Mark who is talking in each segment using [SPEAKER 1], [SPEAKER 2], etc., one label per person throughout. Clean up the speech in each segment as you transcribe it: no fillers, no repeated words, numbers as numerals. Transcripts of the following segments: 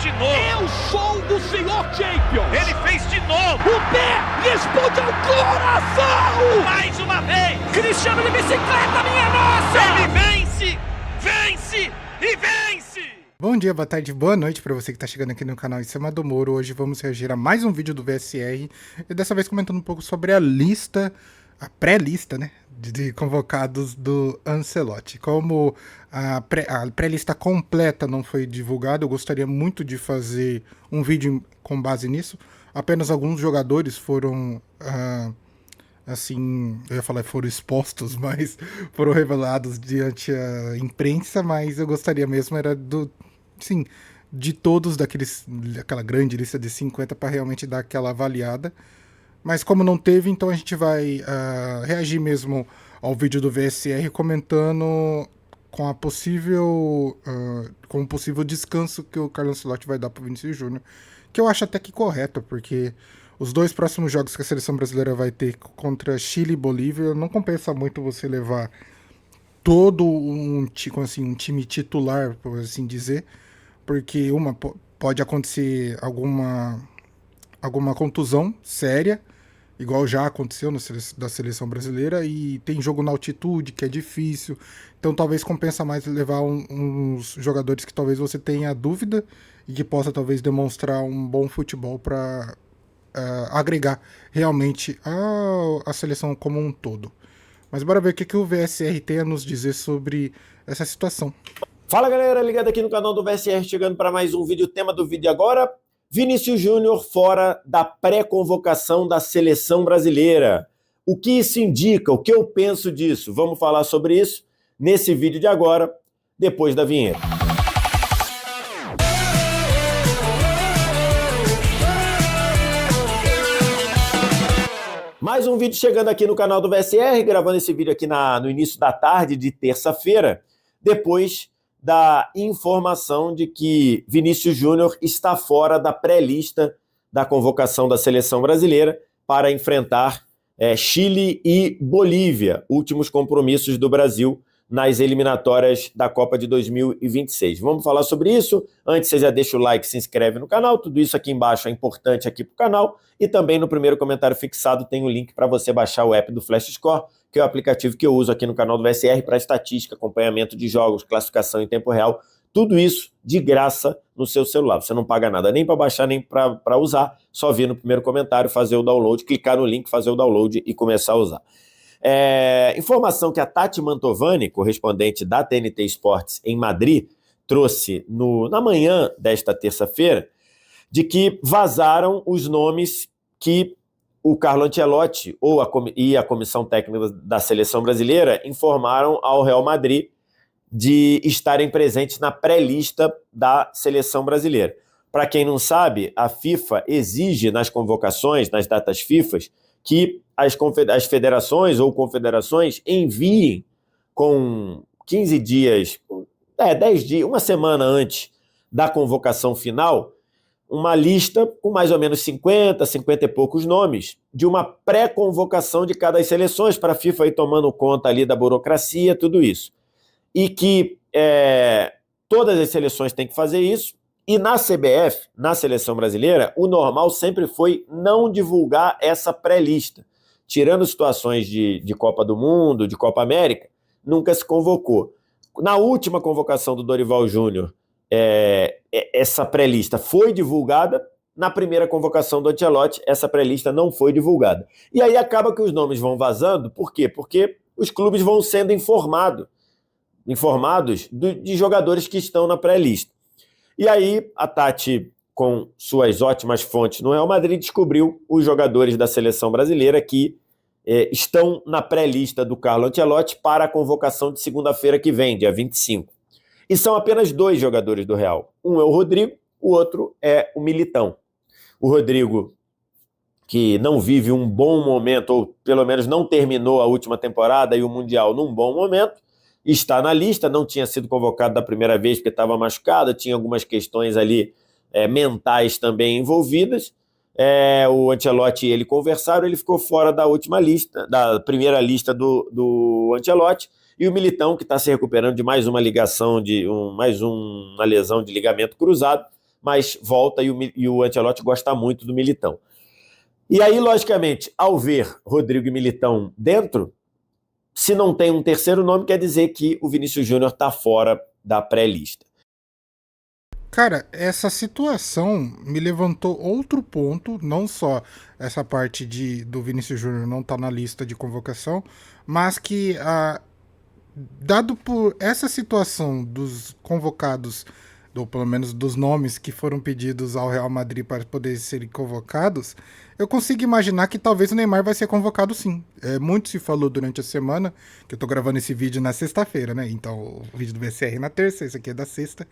[SPEAKER 1] de novo.
[SPEAKER 2] Eu sou o senhor Champions.
[SPEAKER 1] Ele fez de novo.
[SPEAKER 2] O pé responde ao coração.
[SPEAKER 1] Mais uma vez.
[SPEAKER 2] Cristiano de bicicleta, minha nossa.
[SPEAKER 1] Ele vence, vence e vence.
[SPEAKER 3] Bom dia, boa tarde, boa noite para você que está chegando aqui no canal Em Cima do Muro. Hoje vamos reagir a mais um vídeo do VSR e dessa vez comentando um pouco sobre a lista, a pré-lista, né, de convocados do Ancelotti. Como a pré-lista completa não foi divulgada, eu gostaria muito de fazer um vídeo com base nisso. Apenas alguns jogadores foram, assim, eu ia falar foram expostos, mas foram revelados diante a imprensa, mas eu gostaria mesmo era sim, de todos aquela grande lista de 50 para realmente dar aquela avaliada. Mas como não teve, então a gente vai reagir mesmo ao vídeo do VSR comentando com o possível descanso que o Carlo Ancelotti vai dar para o Vinícius Júnior, que eu acho até que correto, porque os dois próximos jogos que a seleção brasileira vai ter contra Chile e Bolívia, não compensa muito você levar todo um time titular, por assim dizer, porque pode acontecer alguma contusão séria, igual já aconteceu da seleção brasileira, e tem jogo na altitude, que é difícil, então talvez compensa mais levar uns jogadores que talvez você tenha dúvida e que possa talvez demonstrar um bom futebol para agregar realmente a seleção como um todo. Mas bora ver o que o VSR tem a nos dizer sobre essa situação.
[SPEAKER 4] Fala galera, ligado aqui no canal do VSR, chegando para mais um vídeo. O tema do vídeo agora: Vinícius Júnior fora da pré-convocação da seleção brasileira. O que isso indica? O que eu penso disso? Vamos falar sobre isso nesse vídeo de agora, depois da vinheta. Mais um vídeo chegando aqui no canal do VSR, gravando esse vídeo aqui no início da tarde de terça-feira, depois da informação de que Vinícius Júnior está fora da pré-lista da convocação da seleção brasileira para enfrentar Chile e Bolívia, últimos compromissos do Brasil nas eliminatórias da Copa de 2026. Vamos falar sobre isso. Antes, você já deixa o like, se inscreve no canal. Tudo isso aqui embaixo é importante aqui para o canal. E também no primeiro comentário fixado tem o link para você baixar o app do Flash Score, que é o aplicativo que eu uso aqui no canal do VSR para estatística, acompanhamento de jogos, classificação em tempo real. Tudo isso de graça no seu celular. Você não paga nada nem para baixar, nem para usar. Só vir no primeiro comentário, fazer o download, clicar no link, fazer o download e começar a usar. Informação que a Tati Mantovani, correspondente da TNT Esportes em Madrid, trouxe na manhã desta terça-feira, de que vazaram os nomes que o Carlo Ancelotti e a comissão técnica da seleção brasileira informaram ao Real Madrid de estarem presentes na pré-lista da seleção brasileira. Para quem não sabe, a FIFA exige nas convocações, nas datas FIFA, que as federações ou confederações enviem com 15 dias, 10 dias, uma semana antes da convocação final, uma lista com mais ou menos 50 e poucos nomes de uma pré-convocação de cada das seleções, para a FIFA ir tomando conta ali da burocracia, tudo isso. E que todas as seleções têm que fazer isso, e na CBF, na seleção brasileira, o normal sempre foi não divulgar essa pré-lista. Tirando situações de Copa do Mundo, de Copa América, nunca se convocou. Na última convocação do Dorival Júnior, essa pré-lista foi divulgada. Na primeira convocação do Ancelotti, essa pré-lista não foi divulgada. E aí acaba que os nomes vão vazando. Por quê? Porque os clubes vão sendo informados de jogadores que estão na pré-lista. E aí a Tati, com suas ótimas fontes no Real Madrid, descobriu os jogadores da seleção brasileira que estão na pré-lista do Carlo Ancelotti para a convocação de segunda-feira que vem, dia 25. E são apenas 2 jogadores do Real. Um é o Rodrigo, o outro é o Militão. O Rodrigo, que não vive um bom momento, ou pelo menos não terminou a última temporada e o Mundial num bom momento, está na lista, não tinha sido convocado da primeira vez porque estava machucado, tinha algumas questões ali mentais também envolvidas. O Ancelotti e ele conversaram, ele ficou fora da última lista, da primeira lista do Ancelotti, e o Militão, que está se recuperando de mais uma ligação, mais uma lesão de ligamento cruzado, mas volta e o Ancelotti gosta muito do Militão. E aí, logicamente, ao ver Rodrigo e Militão dentro, se não tem um terceiro nome, quer dizer que o Vinícius Júnior está fora da pré-lista.
[SPEAKER 3] Cara, essa situação me levantou outro ponto, não só essa parte do Vinícius Júnior não estar na lista de convocação, mas que, dado por essa situação dos convocados, ou pelo menos dos nomes que foram pedidos ao Real Madrid para poderem serem convocados, eu consigo imaginar que talvez o Neymar vai ser convocado sim. Muito se falou durante a semana, que eu tô gravando esse vídeo na sexta-feira, né? Então o vídeo do VCR na terça, esse aqui é da sexta.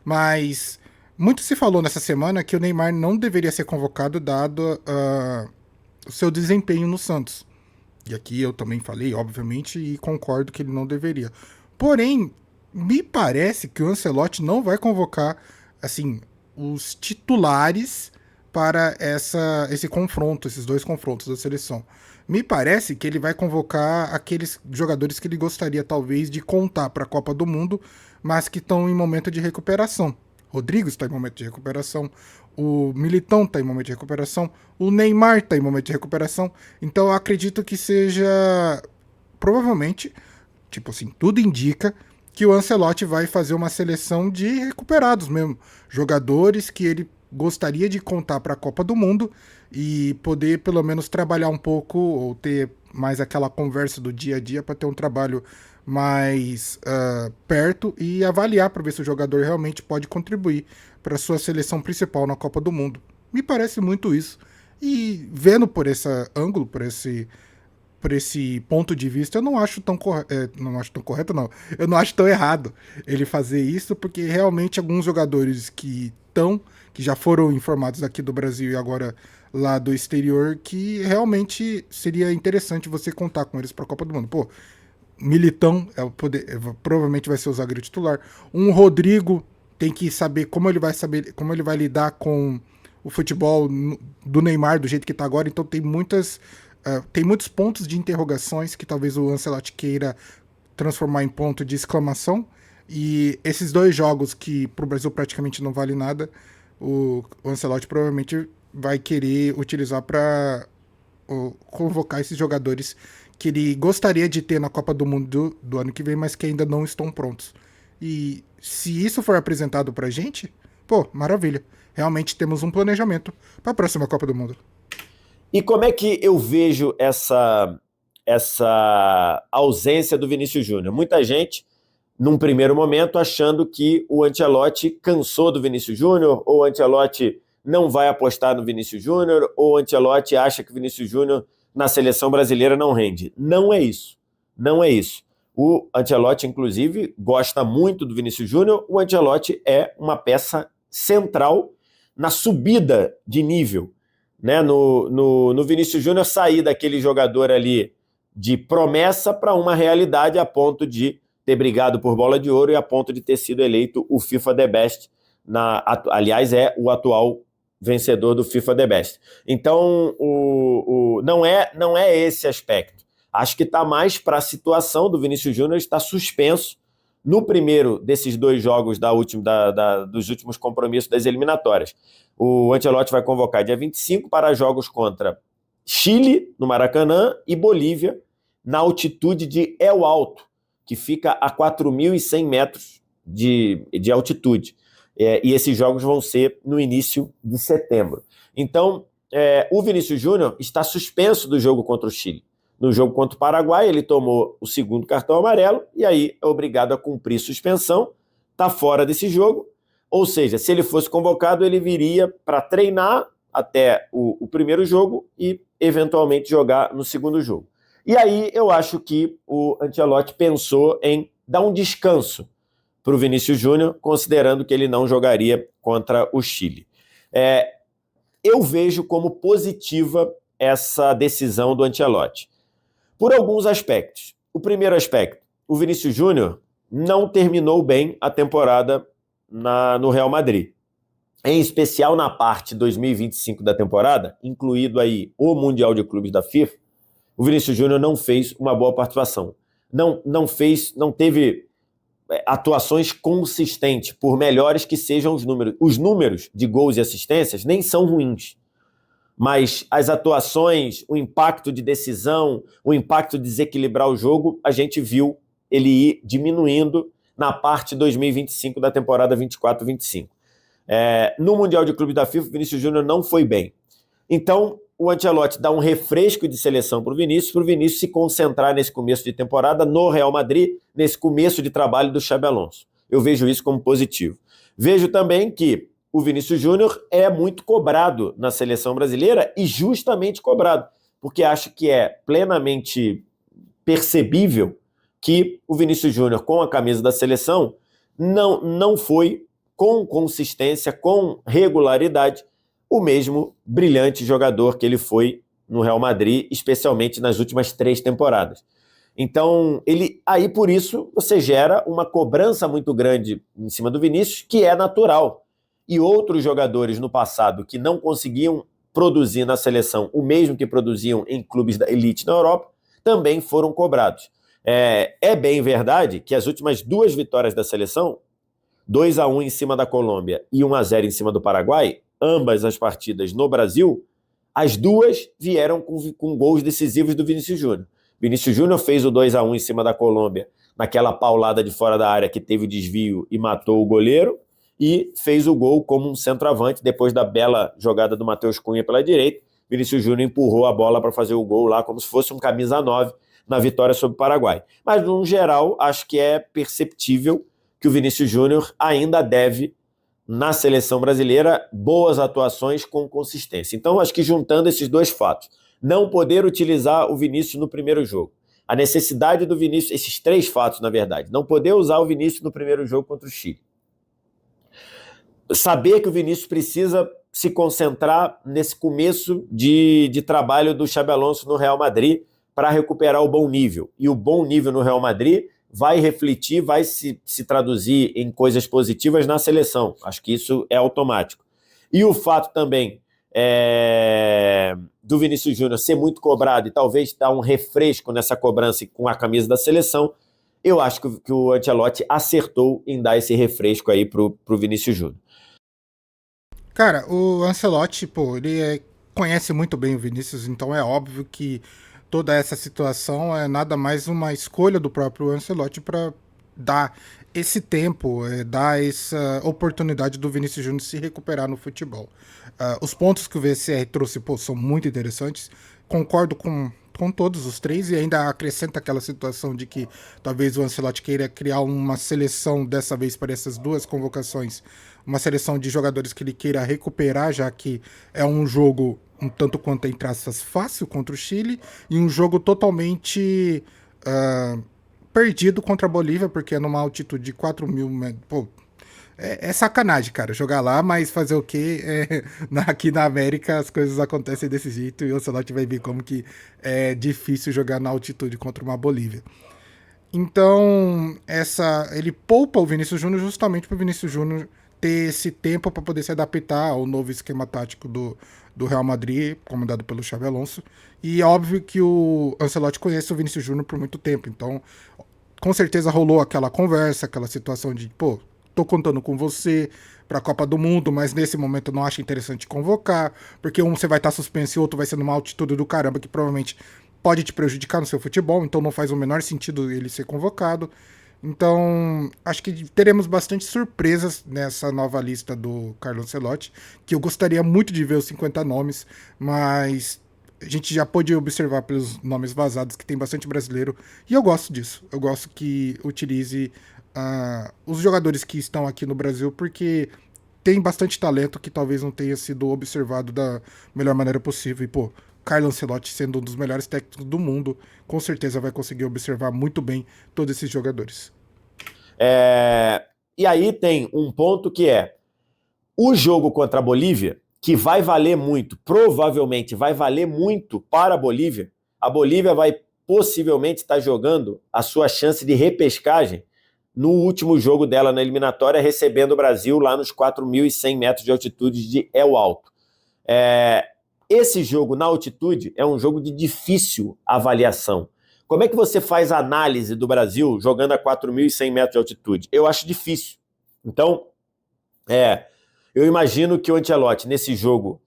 [SPEAKER 3] Mas muito se falou nessa semana que o Neymar não deveria ser convocado dado o seu desempenho no Santos. E aqui eu também falei, obviamente, e concordo que ele não deveria. Porém, me parece que o Ancelotti não vai convocar, assim, os titulares para esse confronto, esses dois confrontos da seleção. Me parece que ele vai convocar aqueles jogadores que ele gostaria, talvez, de contar para a Copa do Mundo, mas que estão em momento de recuperação. Rodrigo está em momento de recuperação, o Militão está em momento de recuperação, o Neymar está em momento de recuperação. Então eu acredito que seja, provavelmente, tipo assim, tudo indica que o Ancelotti vai fazer uma seleção de recuperados mesmo. Jogadores que ele gostaria de contar para a Copa do Mundo e poder pelo menos trabalhar um pouco ou ter mais aquela conversa do dia a dia para ter um trabalho mais perto e avaliar para ver se o jogador realmente pode contribuir para a sua seleção principal na Copa do Mundo. Me parece muito isso. E vendo por esse ângulo, por esse ponto de vista, eu não acho tão correto, não. Eu não acho tão errado ele fazer isso, porque realmente alguns jogadores que já foram informados aqui do Brasil e agora lá do exterior, que realmente seria interessante você contar com eles para a Copa do Mundo. Pô, Militão provavelmente vai ser o zagueiro titular. Um Rodrigo tem que saber como ele vai lidar com o futebol do Neymar do jeito que tá agora. Então tem muitos pontos de interrogações que talvez o Ancelotti queira transformar em ponto de exclamação. E esses dois jogos que pro Brasil praticamente não vale nada, o Ancelotti provavelmente vai querer utilizar para convocar esses jogadores que ele gostaria de ter na Copa do Mundo do ano que vem, mas que ainda não estão prontos. E se isso for apresentado pra gente, pô, maravilha. Realmente temos um planejamento para a próxima Copa do Mundo.
[SPEAKER 4] E como é que eu vejo essa ausência do Vinícius Júnior? Muita gente, num primeiro momento, achando que o Ancelotti cansou do Vinícius Júnior, ou o Ancelotti não vai apostar no Vinícius Júnior, ou o Ancelotti acha que o Vinícius Júnior na seleção brasileira não rende. Não é isso. Não é isso. O Ancelotti, inclusive, gosta muito do Vinícius Júnior. O Ancelotti é uma peça central na subida de nível, né? No Vinícius Júnior sair daquele jogador ali de promessa para uma realidade a ponto de ter brigado por bola de ouro e a ponto de ter sido eleito o FIFA The Best. Aliás, é o atual vencedor do FIFA The Best. Então, não é esse aspecto. Acho que está mais para a situação do Vinícius Júnior estar suspenso no primeiro desses dois jogos dos últimos compromissos das eliminatórias. O Ancelotti vai convocar dia 25 para jogos contra Chile, no Maracanã, e Bolívia, na altitude de El Alto, que fica a 4.100 metros de altitude. E esses jogos vão ser no início de setembro. Então, o Vinícius Júnior está suspenso do jogo contra o Chile. No jogo contra o Paraguai, ele tomou o segundo cartão amarelo e aí é obrigado a cumprir suspensão, está fora desse jogo. Ou seja, se ele fosse convocado, ele viria para treinar até o primeiro jogo e, eventualmente, jogar no segundo jogo. E aí eu acho que o Ancelotti pensou em dar um descanso para o Vinícius Júnior, considerando que ele não jogaria contra o Chile. Eu vejo como positiva essa decisão do Ancelotti, por alguns aspectos. O primeiro aspecto, o Vinícius Júnior não terminou bem a temporada no Real Madrid. Em especial na parte 2025 da temporada, incluído aí o Mundial de Clubes da FIFA, o Vinícius Júnior não fez uma boa participação. Não teve atuações consistentes, por melhores que sejam os números. Os números de gols e assistências nem são ruins, mas as atuações, o impacto de decisão, o impacto de desequilibrar o jogo, a gente viu ele ir diminuindo na parte 2025 da temporada 24-25. No Mundial de Clubes da FIFA, o Vinícius Júnior não foi bem. Então, o Ancelotti dá um refresco de seleção para o Vinícius se concentrar nesse começo de temporada no Real Madrid, nesse começo de trabalho do Xabi Alonso. Eu vejo isso como positivo. Vejo também que o Vinícius Júnior é muito cobrado na seleção brasileira e justamente cobrado, porque acho que é plenamente percebível que o Vinícius Júnior, com a camisa da seleção, não foi com consistência, com regularidade, o mesmo brilhante jogador que ele foi no Real Madrid, especialmente nas últimas 3 temporadas. Então, aí por isso você gera uma cobrança muito grande em cima do Vinícius, que é natural. E outros jogadores no passado que não conseguiam produzir na seleção o mesmo que produziam em clubes da elite na Europa, também foram cobrados. É bem verdade que as últimas 2 vitórias da seleção, 2-1 em cima da Colômbia e 1-0 em cima do Paraguai, ambas as partidas no Brasil, as 2 vieram com gols decisivos do Vinícius Júnior. Vinícius Júnior fez o 2-1 em cima da Colômbia, naquela paulada de fora da área que teve desvio e matou o goleiro, e fez o gol como um centroavante, depois da bela jogada do Matheus Cunha pela direita. Vinícius Júnior empurrou a bola para fazer o gol lá, como se fosse um camisa 9 na vitória sobre o Paraguai. Mas, no geral, acho que é perceptível que o Vinícius Júnior ainda deve, na seleção brasileira, boas atuações com consistência. Então, acho que juntando esses 2 fatos, não poder utilizar o Vinícius no primeiro jogo, a necessidade do Vinícius, esses 3 fatos, na verdade, não poder usar o Vinícius no primeiro jogo contra o Chile, saber que o Vinícius precisa se concentrar nesse começo de trabalho do Xabi Alonso no Real Madrid para recuperar o bom nível. E o bom nível no Real Madrid vai refletir, vai se traduzir em coisas positivas na seleção. Acho que isso é automático. E o fato também do Vinícius Júnior ser muito cobrado e talvez dar um refresco nessa cobrança com a camisa da seleção, eu acho que o Ancelotti acertou em dar esse refresco aí pro Vinícius Júnior.
[SPEAKER 3] Cara, o Ancelotti, ele conhece muito bem o Vinícius, então é óbvio que toda essa situação é nada mais uma escolha do próprio Ancelotti para dar esse tempo, dar essa oportunidade do Vinícius Júnior se recuperar no futebol. Os pontos que o VCR trouxe são muito interessantes, concordo com todos os 3 e ainda acrescenta aquela situação de que talvez o Ancelotti queira criar uma seleção dessa vez para essas 2 convocações, uma seleção de jogadores que ele queira recuperar, já que é um jogo um tanto quanto entre aspas fácil contra o Chile e um jogo totalmente perdido contra a Bolívia, porque é numa altitude de 4.000 metros. É sacanagem, cara, jogar lá, mas fazer o quê? Aqui na América as coisas acontecem desse jeito e o Ancelotti vai ver como que é difícil jogar na altitude contra uma Bolívia. Então, ele poupa o Vinícius Júnior justamente para o Vinícius Júnior ter esse tempo para poder se adaptar ao novo esquema tático do Real Madrid, comandado pelo Xabi Alonso. E é óbvio que o Ancelotti conhece o Vinícius Júnior por muito tempo, então com certeza rolou aquela conversa, aquela situação de, tô contando com você para a Copa do Mundo, mas nesse momento eu não acho interessante convocar, porque você vai estar suspenso e outro vai ser numa altitude do caramba que provavelmente pode te prejudicar no seu futebol, então não faz o menor sentido ele ser convocado. Então, acho que teremos bastante surpresas nessa nova lista do Carlo Ancelotti, que eu gostaria muito de ver os 50 nomes, mas a gente já pôde observar pelos nomes vazados que tem bastante brasileiro, e eu gosto disso. Eu gosto que utilize os jogadores que estão aqui no Brasil, porque tem bastante talento que talvez não tenha sido observado da melhor maneira possível. E, Carlo Ancelotti, sendo um dos melhores técnicos do mundo, com certeza vai conseguir observar muito bem todos esses jogadores.
[SPEAKER 4] E aí tem um ponto que é o jogo contra a Bolívia, que vai valer muito, provavelmente vai valer muito para a Bolívia. A Bolívia vai possivelmente estar jogando a sua chance de repescagem no último jogo dela na eliminatória, recebendo o Brasil lá nos 4.100 metros de altitude de El Alto. Esse jogo na altitude é um jogo de difícil avaliação, Como é que você faz a análise do Brasil jogando a 4.100 metros de altitude? Eu acho difícil. Então, eu imagino que o Ancelotti, nesse jogo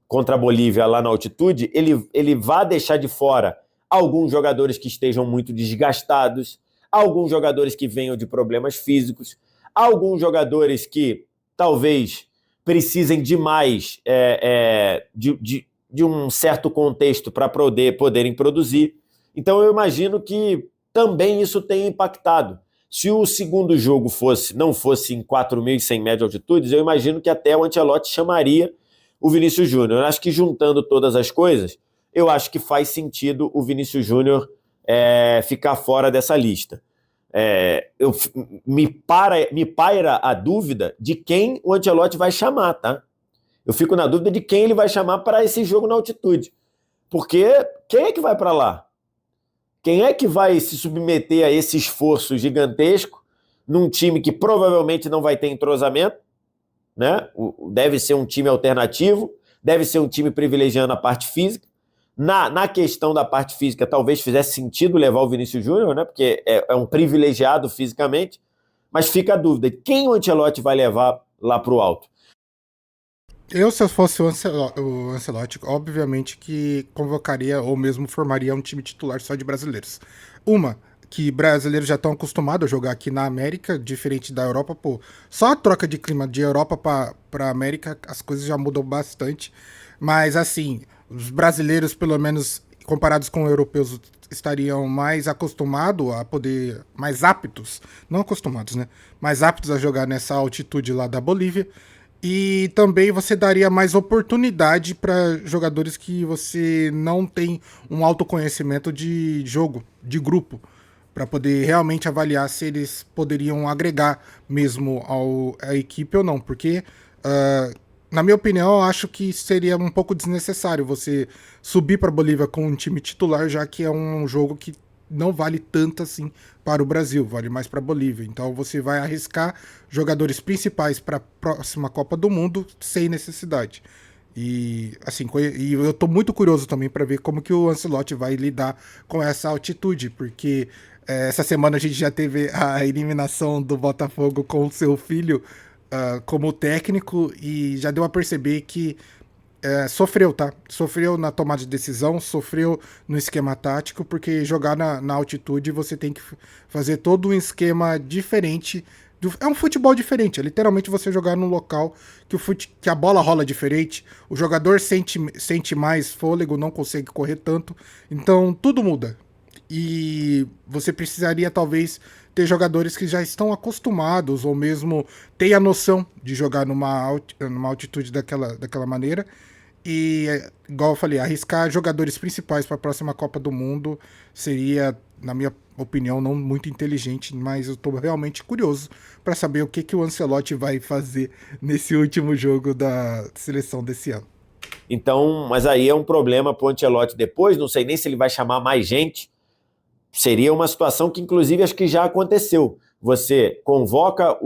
[SPEAKER 4] contra a Bolívia lá na altitude, ele vai deixar de fora alguns jogadores que estejam muito desgastados, alguns jogadores que venham de problemas físicos, alguns jogadores que talvez precisem demais de um certo contexto para poderem produzir. Então eu imagino que também isso tenha impactado. Se o segundo jogo não fosse em 4.100 metros de altitude, eu imagino que até o Ancelotti chamaria o Vinícius Júnior. Eu acho que juntando todas as coisas, eu acho que faz sentido o Vinícius Júnior ficar fora dessa lista. Me paira a dúvida de quem o Ancelotti vai chamar, tá? Eu fico na dúvida de quem ele vai chamar para esse jogo na altitude. Porque quem é que vai para lá? Quem é que vai se submeter a esse esforço gigantesco num time que provavelmente não vai ter entrosamento, né? Deve ser um time alternativo, deve ser um time privilegiando a parte física. Na questão da parte física, talvez fizesse sentido levar o Vinícius Júnior, né? Porque é um privilegiado fisicamente, mas fica a dúvida, quem o Ancelotti vai levar lá para o alto?
[SPEAKER 3] Se eu fosse o Ancelotti, obviamente que convocaria ou mesmo formaria um time titular só de brasileiros. Que brasileiros já estão acostumados a jogar aqui na América, diferente da Europa, só a troca de clima de Europa para América, as coisas já mudam bastante. Mas assim, os brasileiros, pelo menos comparados com os europeus, estariam mais acostumados a poder, mais aptos, não acostumados, né? Mais aptos a jogar nessa altitude lá da Bolívia. E também você daria mais oportunidade para jogadores que você não tem um autoconhecimento de jogo, de grupo, para poder realmente avaliar se eles poderiam agregar mesmo à equipe ou não. Porque, na minha opinião, eu acho que seria um pouco desnecessário você subir para a Bolívia com um time titular, já que é um jogo que não vale tanto assim para o Brasil, vale mais para a Bolívia. Então você vai arriscar jogadores principais para a próxima Copa do Mundo sem necessidade. E assim, eu tô muito curioso também para ver como que o Ancelotti vai lidar com essa altitude, porque essa semana a gente já teve a eliminação do Botafogo com o seu filho como técnico e já deu a perceber que sofreu, tá? Sofreu na tomada de decisão, sofreu no esquema tático, porque jogar na altitude você tem que fazer todo um esquema diferente. É um futebol diferente, é literalmente você jogar num local que a bola rola diferente, o jogador sente mais fôlego, não consegue correr tanto, então tudo muda. E você precisaria talvez ter jogadores que já estão acostumados ou mesmo tenham a noção de jogar numa altitude daquela maneira. E, igual eu falei, arriscar jogadores principais para a próxima Copa do Mundo seria, na minha opinião, não muito inteligente, mas eu estou realmente curioso para saber o que o Ancelotti vai fazer nesse último jogo da seleção desse ano.
[SPEAKER 4] Então, mas aí é um problema para o Ancelotti depois, não sei nem se ele vai chamar mais gente. Seria uma situação que, inclusive, acho que já aconteceu. Você convoca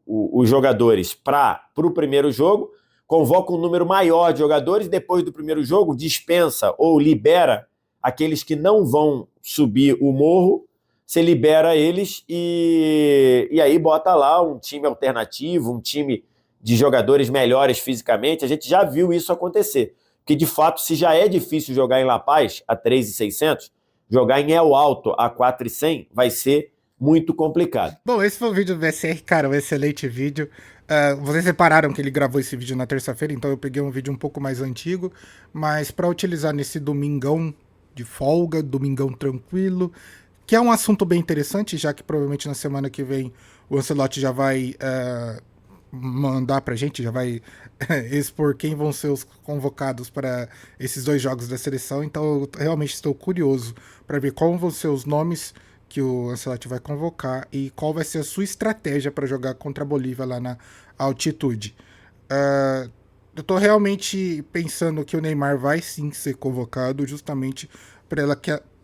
[SPEAKER 4] os jogadores para o primeiro jogo, convoca um número maior de jogadores, depois do primeiro jogo dispensa ou libera aqueles que não vão subir o morro, você libera eles e aí bota lá um time alternativo, um time de jogadores melhores fisicamente. A gente já viu isso acontecer. Porque, de fato, se já é difícil jogar em La Paz a 3.600, jogar em El Alto a 4.100 vai ser muito complicado.
[SPEAKER 3] Bom, esse foi o vídeo do VSR, cara, um excelente vídeo. Vocês repararam que ele gravou esse vídeo na terça-feira, então eu peguei um vídeo um pouco mais antigo, mas para utilizar nesse domingão de folga, domingão tranquilo, que é um assunto bem interessante, já que provavelmente na semana que vem o Ancelotti já vai mandar pra gente, já vai expor quem vão ser os convocados para esses dois jogos da seleção, então eu realmente estou curioso para ver quais vão ser os nomes que o Ancelotti vai convocar e qual vai ser a sua estratégia para jogar contra a Bolívia lá na altitude. Eu tô realmente pensando que o Neymar vai sim ser convocado, justamente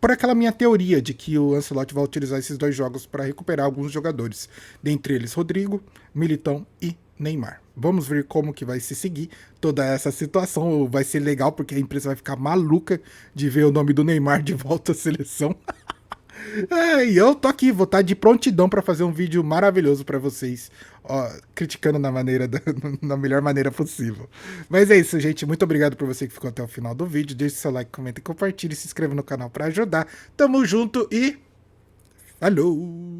[SPEAKER 3] por aquela minha teoria de que o Ancelotti vai utilizar esses dois jogos para recuperar alguns jogadores, dentre eles Rodrigo, Militão e Neymar. Vamos ver como que vai se seguir toda essa situação. Vai ser legal porque a empresa vai ficar maluca de ver o nome do Neymar de volta à seleção. E eu tô aqui, vou estar de prontidão para fazer um vídeo maravilhoso para vocês, ó, criticando na melhor maneira possível. Mas é isso, gente. Muito obrigado por você que ficou até o final do vídeo. Deixe seu like, comenta e compartilhe. Se inscreva no canal para ajudar. Tamo junto e falou!